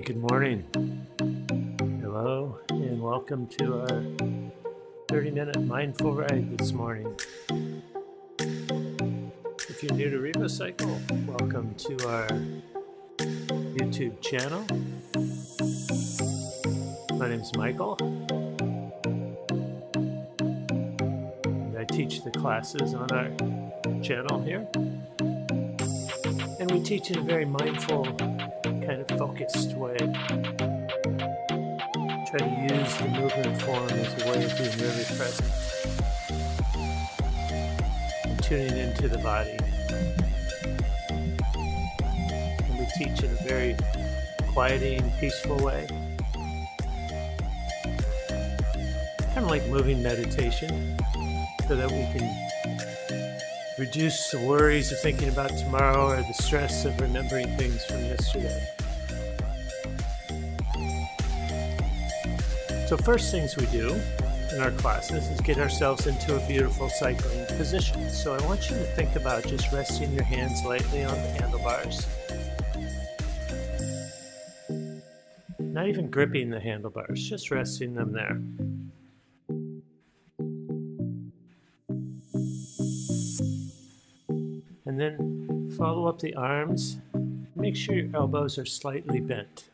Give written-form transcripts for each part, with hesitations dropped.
Good morning. Hello, and welcome to our 30-minute mindful ride this morning. If you're new to RevoCycle, welcome to our YouTube channel. My name is Michael, and I teach the classes on our channel here. And we teach in a very mindful, kind of focused way. Try to use the movement form as a way of being really present and tuning into the body. And we teach in a very quieting, peaceful way. Kind of like moving meditation, so that we can reduce the worries of thinking about tomorrow or the stress of remembering things from yesterday. So first things we do in our classes is get ourselves into a beautiful cycling position. So I want you to think about just resting your hands lightly on the handlebars. Not even gripping the handlebars, just resting them there. And then follow up the arms. Make sure your elbows are slightly bent.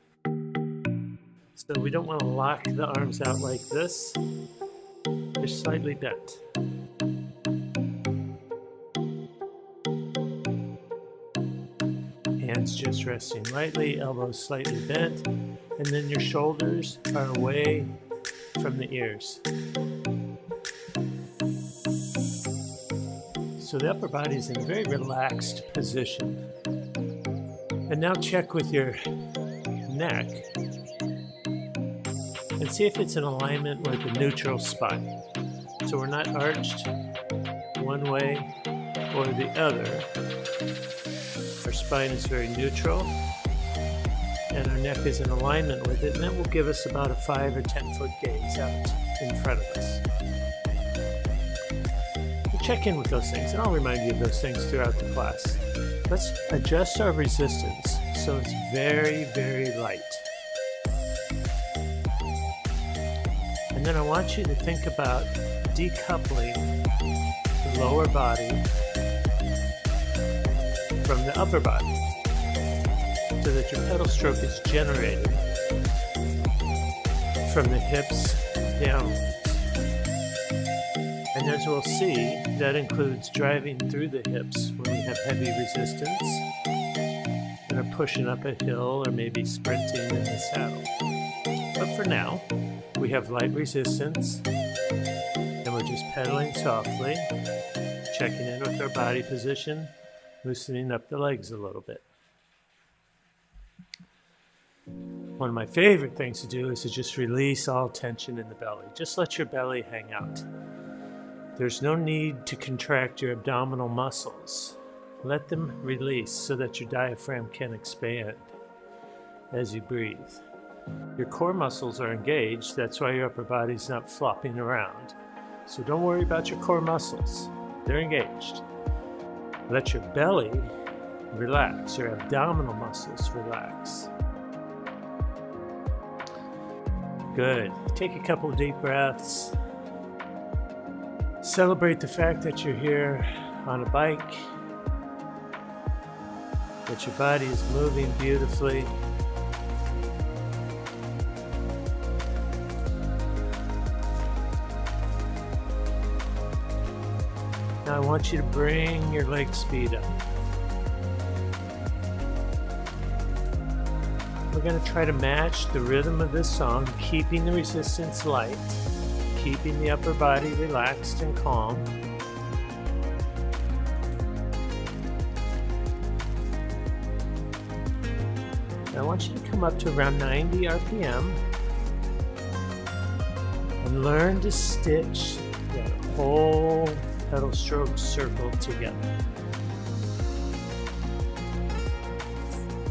So we don't want to lock the arms out like this. They're slightly bent. Hands just resting lightly, elbows slightly bent, and then your shoulders are away from the ears. So the upper body is in a very relaxed position. And now check with your neck and see if it's in alignment with the neutral spine. So we're not arched one way or the other. Our spine is very neutral and our neck is in alignment with it, and that will give us about a 5 or 10 foot gaze out in front of us. Check in with those things, and I'll remind you of those things throughout the class. Let's adjust our resistance so it's very, very light. And then I want you to think about decoupling the lower body from the upper body so that your pedal stroke is generated from the hips downwards. And as we'll see, that includes driving through the hips when we have heavy resistance and are pushing up a hill or maybe sprinting in the saddle. But for now, we have light resistance and we're just pedaling softly, checking in with our body position, loosening up the legs a little bit. One of my favorite things to do is to just release all tension in the belly. Just let your belly hang out. There's no need to contract your abdominal muscles. Let them release so that your diaphragm can expand as you breathe. Your core muscles are engaged, that's why your upper body's not flopping around. So don't worry about your core muscles, they're engaged. Let your belly relax, your abdominal muscles relax. Good. Take a couple of deep breaths. Celebrate the fact that you're here on a bike, that your body is moving beautifully. Now I want you to bring your leg speed up. We're going to try to match the rhythm of this song, keeping the resistance light, keeping the upper body relaxed and calm. Now I want you to come up to around 90 RPM and learn to stitch that whole pedal stroke circle together.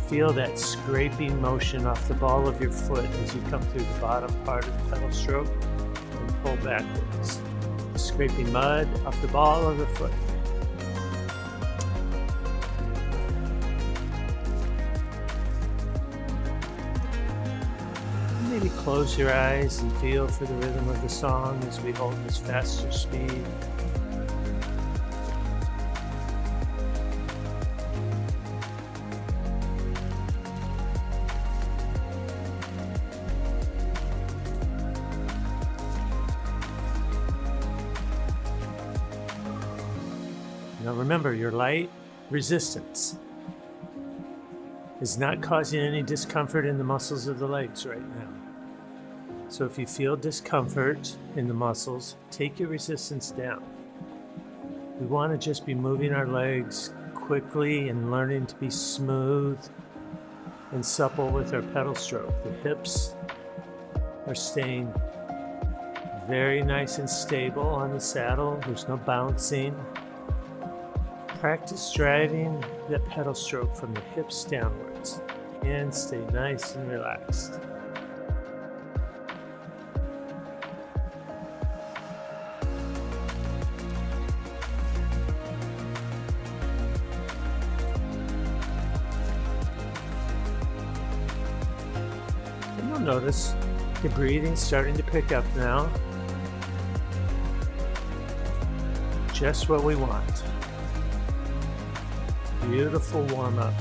Feel that scraping motion off the ball of your foot as you come through the bottom part of the pedal stroke and pull backwards. Scraping mud off the ball of the foot. close your eyes and feel for the rhythm of the song as we hold this faster speed. Now remember, your light resistance is not causing any discomfort in the muscles of the legs right now. So if you feel discomfort in the muscles, take your resistance down. We want to just be moving our legs quickly and learning to be smooth and supple with our pedal stroke. The hips are staying very nice and stable on the saddle. There's no bouncing. Practice driving the pedal stroke from the hips downwards and stay nice and relaxed. And you'll notice your breathing starting to pick up now. Just what we want. Beautiful warm-up.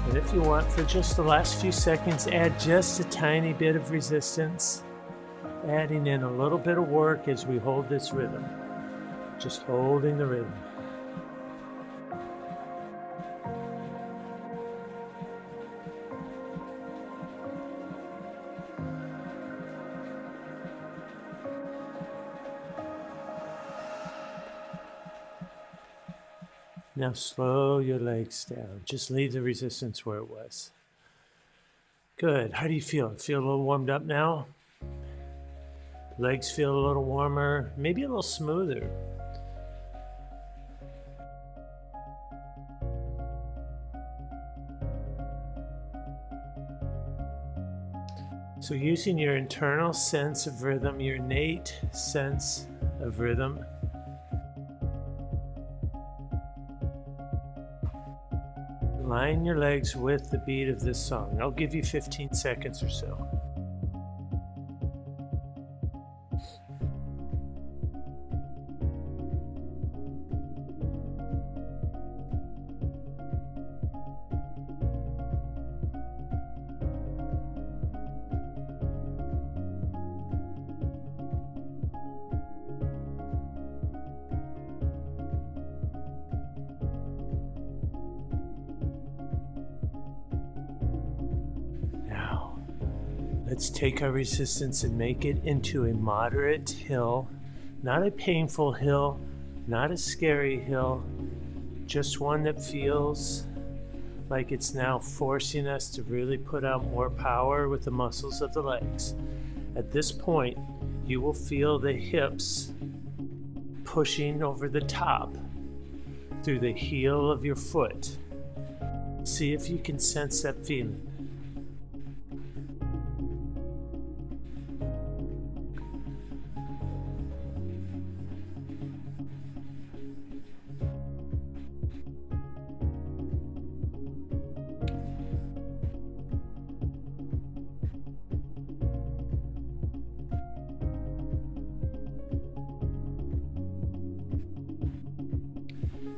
And if you want, for just the last few seconds, add just a tiny bit of resistance, adding in a little bit of work as we hold this rhythm. Just holding the rhythm. Now slow your legs down. Just leave the resistance where it was. Good. How do you feel? Feel a little warmed up now? Legs feel a little warmer, maybe a little smoother. So using your internal sense of rhythm, your innate sense of rhythm, line your legs with the beat of this song. I'll give you 15 seconds or so. Let's take our resistance and make it into a moderate hill, not a painful hill, not a scary hill, just one that feels like it's now forcing us to really put out more power with the muscles of the legs. At this point, you will feel the hips pushing over the top through the heel of your foot. See if you can sense that feeling.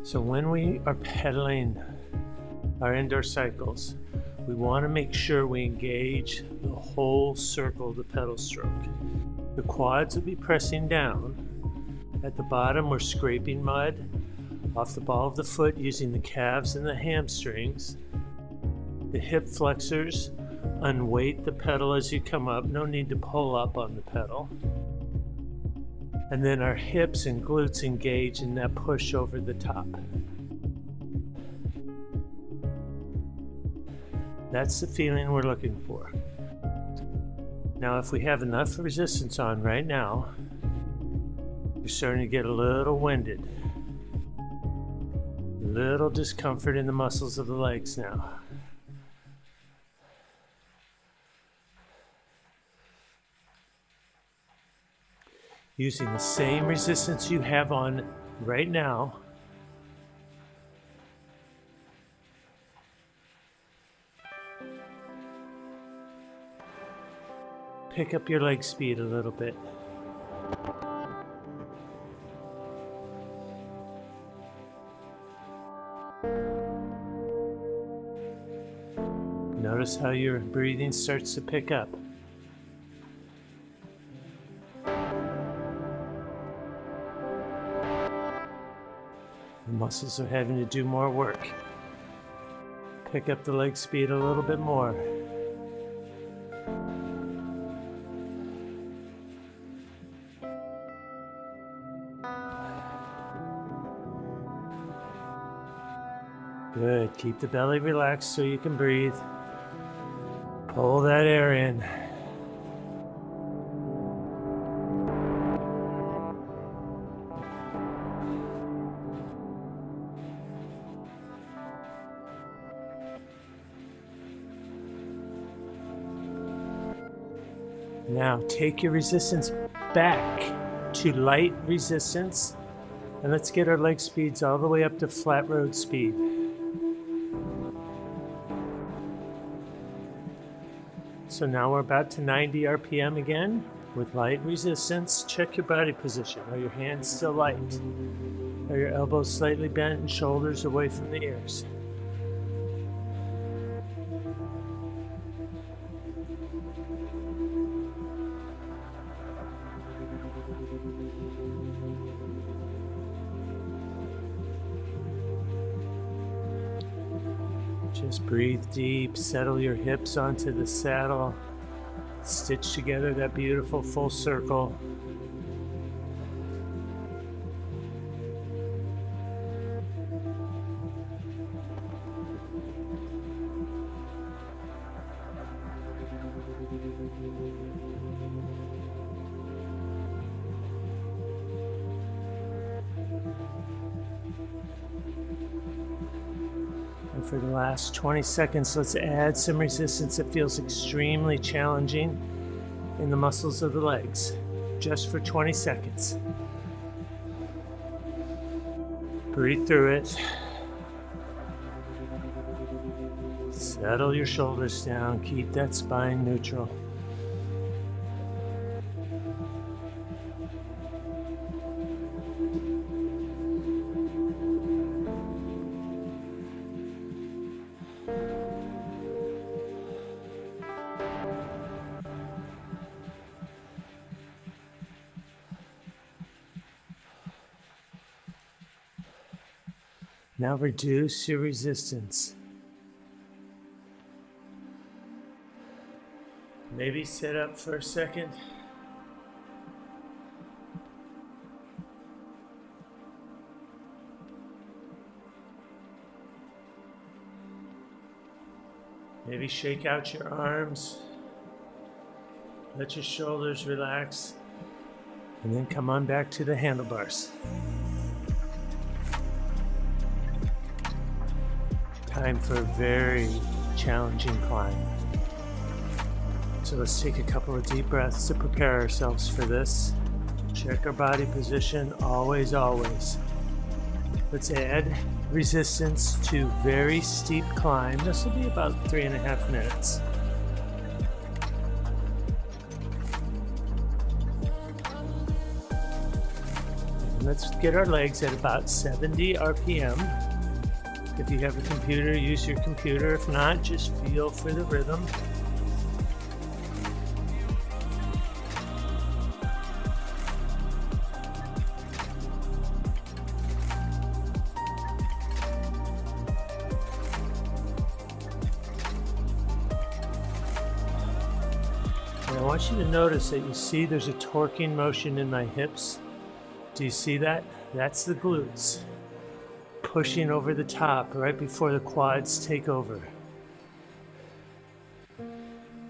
So when we are pedaling our indoor cycles, we want to make sure we engage the whole circle of the pedal stroke. The quads will be pressing down. At the bottom, we're scraping mud off the ball of the foot using the calves and the hamstrings. The hip flexors unweight the pedal as you come up. No need to pull up on the pedal. And then our hips and glutes engage in that push over the top. That's the feeling we're looking for. Now, if we have enough resistance on right now, you're starting to get a little winded. A little discomfort in the muscles of the legs now. using the same resistance you have on right now. Pick up your leg speed a little bit. Notice how your breathing starts to pick up. The muscles are having to do more work. Pick up the leg speed a little bit more. Good. Keep the belly relaxed so you can breathe. Pull that air in. Now take your resistance back to light resistance, and let's get our leg speeds all the way up to flat road speed. So now we're about to 90 RPM again with light resistance. Check your body position. Are your hands still light? Are your elbows slightly bent and shoulders away from the ears? Just breathe deep, settle your hips onto the saddle, stitch together that beautiful full circle. And for the last 20 seconds, let's add some resistance that feels extremely challenging in the muscles of the legs, just for 20 seconds. Breathe through it. Settle your shoulders down, keep that spine neutral. Now reduce your resistance. Maybe sit up for a second. Maybe shake out your arms. Let your shoulders relax. And then come on back to the handlebars. Time for a very challenging climb. So let's take a couple of deep breaths to prepare ourselves for this. Check our body position, always, always. Let's add resistance to very steep climb. This will be about 3.5 minutes. And let's get our legs at about 70 RPM. If you have a computer, use your computer. If not, just feel for the rhythm. And I want you to notice that you see there's a torquing motion in my hips. Do you see that? That's the glutes pushing over the top right before the quads take over.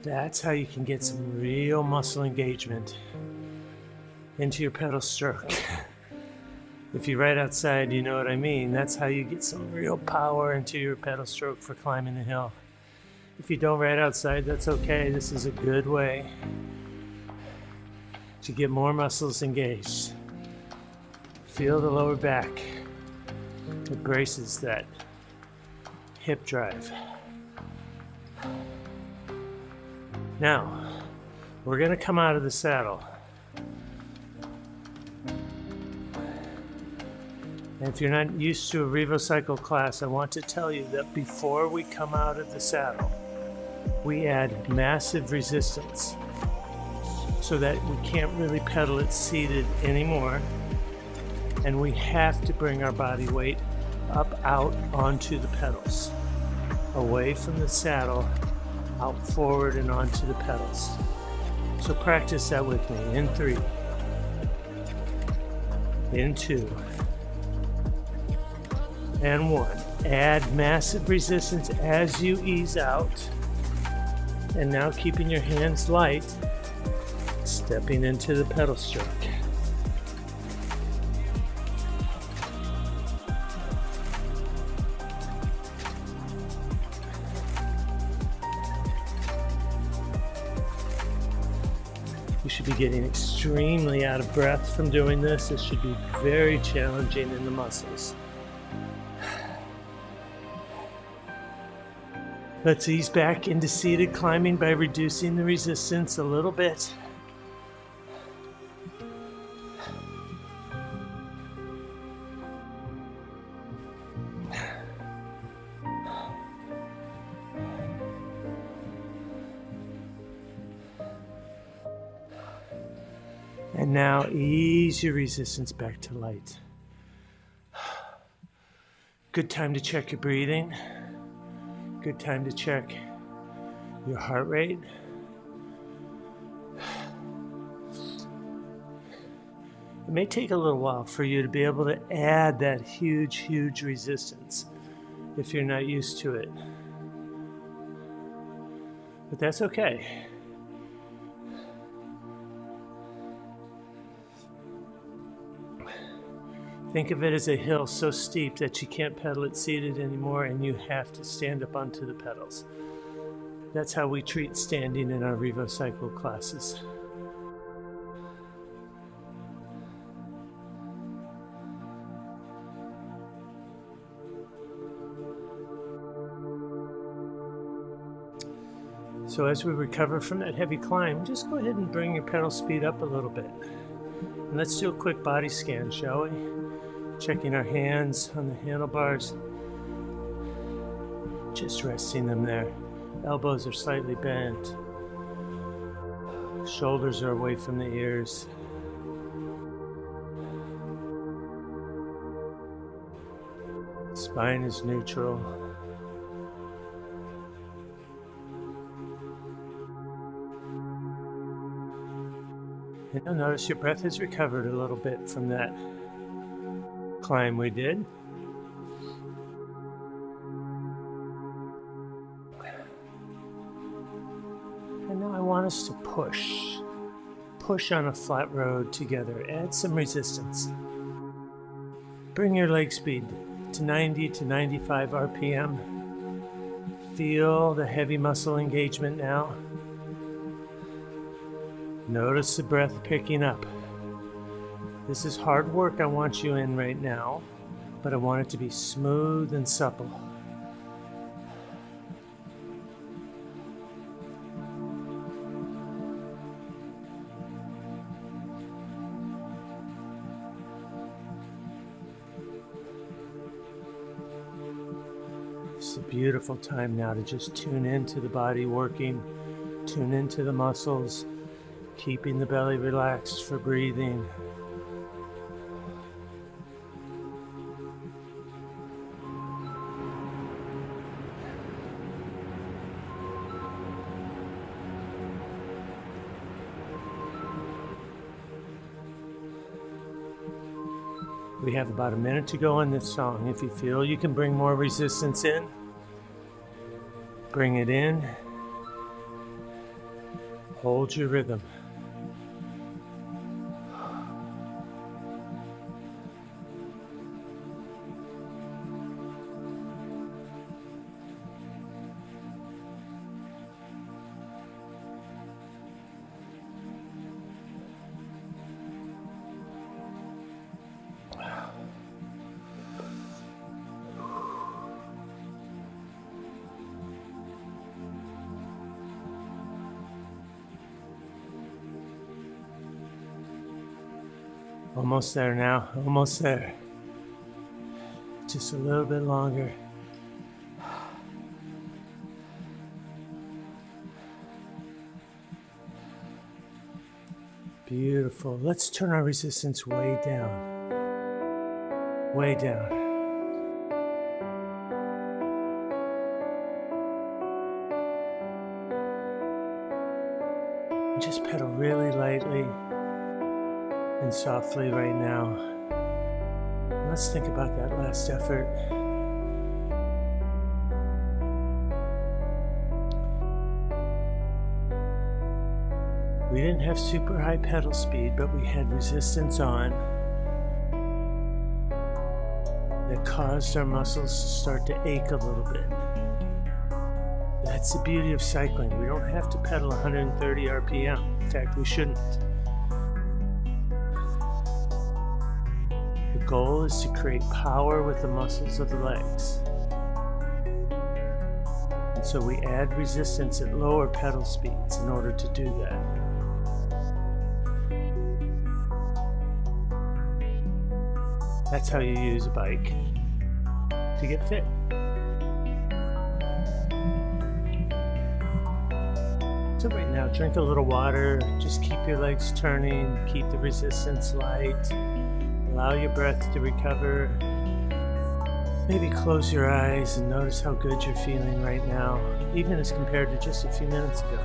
That's how you can get some real muscle engagement into your pedal stroke. If you ride outside, you know what I mean. That's how you get some real power into your pedal stroke for climbing the hill. If you don't ride outside, that's okay. This is a good way to get more muscles engaged. Feel the lower back. It braces that hip drive. Now, we're going to come out of the saddle. And if you're not used to a RevoCycle class, I want to tell you that before we come out of the saddle, we add massive resistance so that we can't really pedal it seated anymore. And we have to bring our body weight up out onto the pedals, away from the saddle, out forward and onto the pedals. So practice that with me. In 3, in 2, and 1. Add massive resistance as you ease out. And now keeping your hands light, stepping into the pedal stroke. You should be getting extremely out of breath from doing this. This should be very challenging in the muscles. Let's ease back into seated climbing by reducing the resistance a little bit. And now ease your resistance back to light. Good time to check your breathing. Good time to check your heart rate. It may take a little while for you to be able to add that huge resistance if you're not used to it. But that's okay. Think of it as a hill so steep that you can't pedal it seated anymore and you have to stand up onto the pedals. That's how we treat standing in our RevoCycle classes. So as we recover from that heavy climb, just go ahead and bring your pedal speed up a little bit. And let's do a quick body scan, shall we? Checking our hands on the handlebars. Just resting them there. Elbows are slightly bent. Shoulders are away from the ears. Spine is neutral. And you'll notice your breath has recovered a little bit from that climb we did. And now I want us to push on a flat road together. Add some resistance. Bring your leg speed to 90 to 95 RPM. Feel the heavy muscle engagement now. Notice the breath picking up. This is hard work I want you in right now, but I want it to be smooth and supple. It's a beautiful time now to just tune into the body working, tune into the muscles, keeping the belly relaxed for breathing. We have about a minute to go in this song. If you feel you can bring more resistance in, bring it in. Hold your rhythm. Almost there now, almost there. Just a little bit longer. Beautiful. Let's turn our resistance way down. Way down. Just pedal really lightly and softly right now. Let's think about that last effort. We didn't have super high pedal speed, but we had resistance on that caused our muscles to start to ache a little bit. That's the beauty of cycling. We don't have to pedal 130 RPM. In fact, we shouldn't. The goal is to create power with the muscles of the legs. And so we add resistance at lower pedal speeds in order to do that. That's how you use a bike to get fit. So right now, drink a little water, just keep your legs turning, keep the resistance light, allow your breath to recover. Maybe close your eyes and notice how good you're feeling right now, even as compared to just a few minutes ago.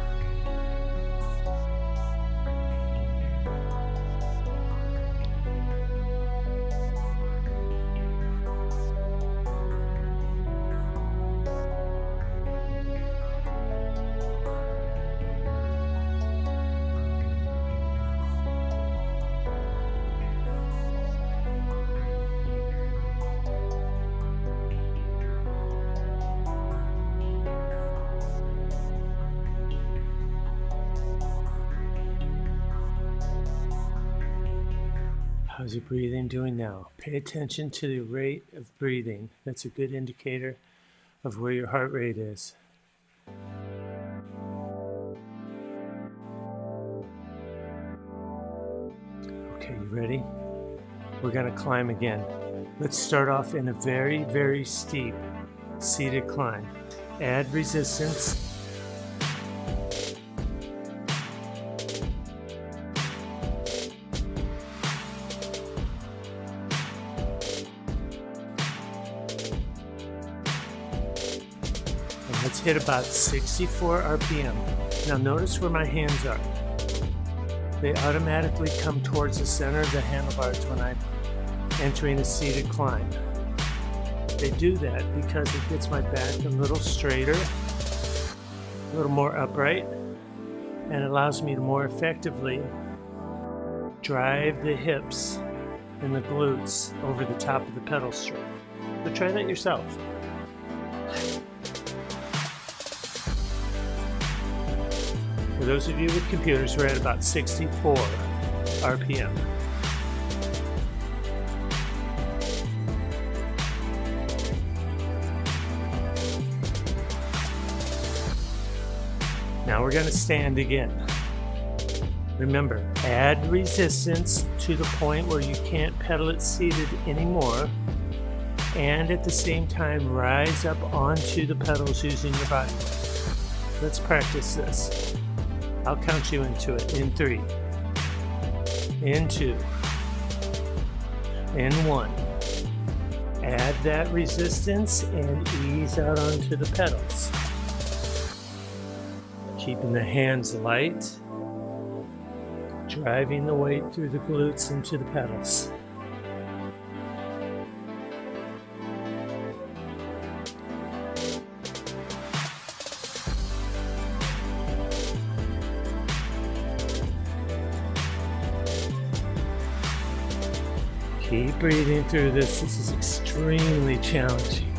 How's your breathing doing now? Pay attention to the rate of breathing. That's a good indicator of where your heart rate is. Okay, you ready? We're going to climb again. Let's start off in a very, very steep seated climb. Add resistance. Let's hit about 64 RPM. Now notice where my hands are. They automatically come towards the center of the handlebars when I'm entering a seated climb. They do that because it gets my back a little straighter, a little more upright, and allows me to more effectively drive the hips and the glutes over the top of the pedal stroke. So try that yourself. For those of you with computers, we're at about 64 RPM. Now we're going to stand again. Remember, add resistance to the point where you can't pedal it seated anymore, and at the same time rise up onto the pedals using your body weight. Let's practice this. I'll count you into it. In 3, in 2, in 1. Add that resistance and ease out onto the pedals. Keeping the hands light, driving the weight through the glutes into the pedals. Keep breathing through this. This is extremely challenging.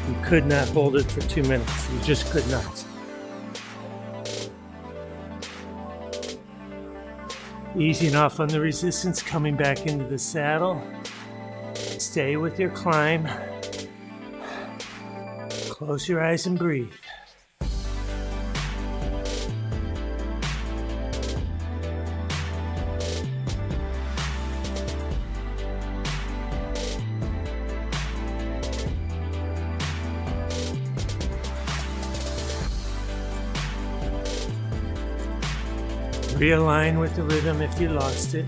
You could not hold it for 2 minutes. You just could not. Easing off on the resistance, coming back into the saddle. Stay with your climb. Close your eyes and breathe. Realign with the rhythm if you lost it.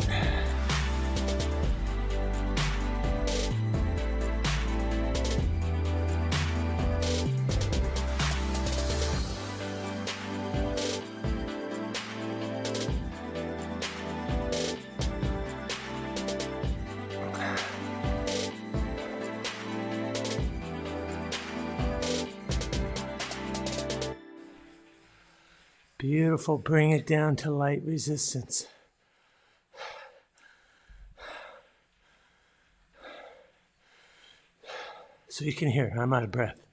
Beautiful. Bring it down to light resistance. So you can hear, I'm out of breath.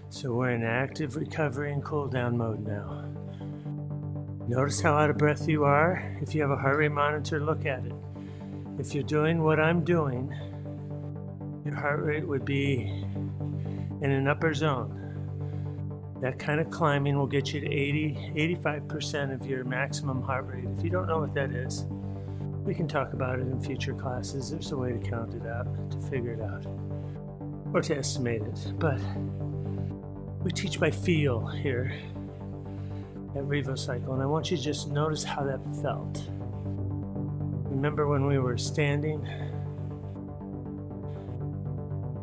So we're in active recovery and cool down mode now. Notice how out of breath you are. If you have a heart rate monitor, look at it. If you're doing what I'm doing, your heart rate would be in an upper zone. That kind of climbing will get you to 85% of your maximum heart rate. If you don't know what that is, we can talk about it in future classes. There's a way to count it out, to figure it out, or to estimate it. But we teach by feel here at RevoCycle, and I want you to just notice how that felt. Remember when we were standing?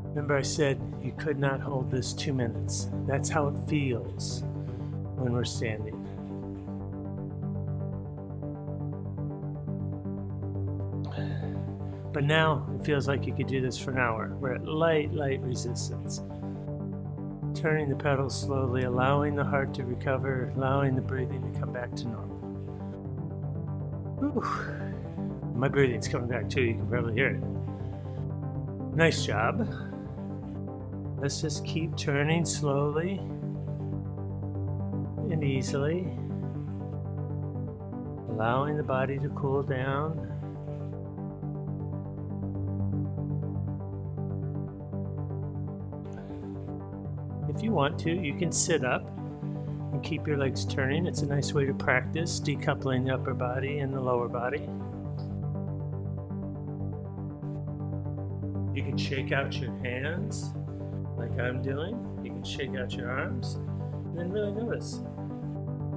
Remember I said you could not hold this 2 minutes. That's how it feels when we're standing. But now it feels like you could do this for an hour. We're at light resistance. Turning the pedals slowly, allowing the heart to recover, allowing the breathing to come back to normal. Whew. My breathing's coming back too, you can probably hear it. Nice job. Let's just keep turning slowly and easily, allowing the body to cool down. If you want to, you can sit up and keep your legs turning. It's a nice way to practice decoupling the upper body and the lower body. You can shake out your hands like I'm doing. You can shake out your arms and then really notice.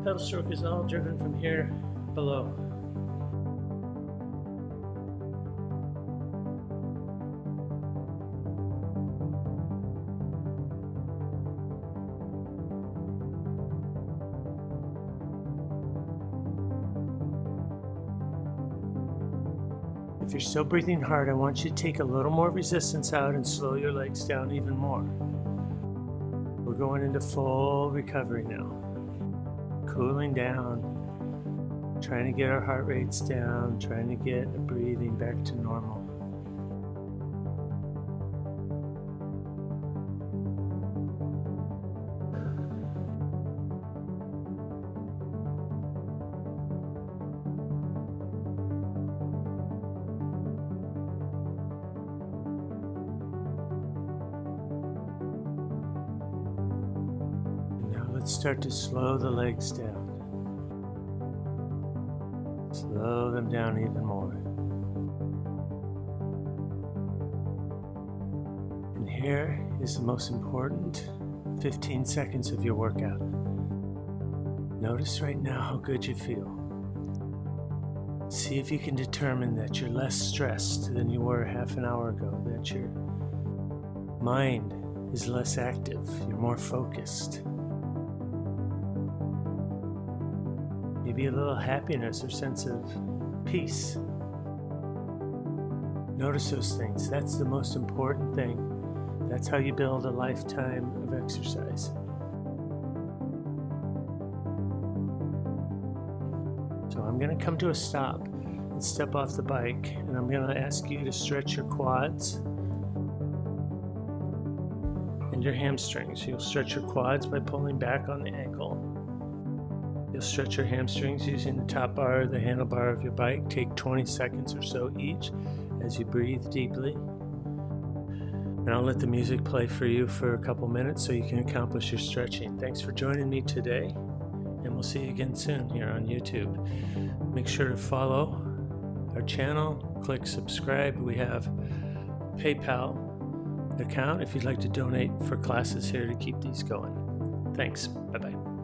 Pedal stroke is all driven from here below. If you're still breathing hard, I want you to take a little more resistance out and slow your legs down even more. We're going into full recovery now. Cooling down, trying to get our heart rates down, trying to get the breathing back to normal. Let's start to slow the legs down. Slow them down even more. And here is the most important 15 seconds of your workout. Notice right now how good you feel. See if you can determine that you're less stressed than you were half an hour ago, that your mind is less active, you're more focused. Maybe a little happiness or sense of peace. Notice those things. That's the most important thing. That's how you build a lifetime of exercise. So I'm going to come to a stop and step off the bike, and I'm going to ask you to stretch your quads and your hamstrings. You'll stretch your quads by pulling back on the ankle. You'll stretch your hamstrings using the top bar or the handlebar of your bike. Take 20 seconds or so each as you breathe deeply. And I'll let the music play for you for a couple minutes so you can accomplish your stretching. Thanks for joining me today, and we'll see you again soon here on YouTube. Make sure to follow our channel, click subscribe. We have PayPal account if you'd like to donate for classes here to keep these going. Thanks. Bye-bye.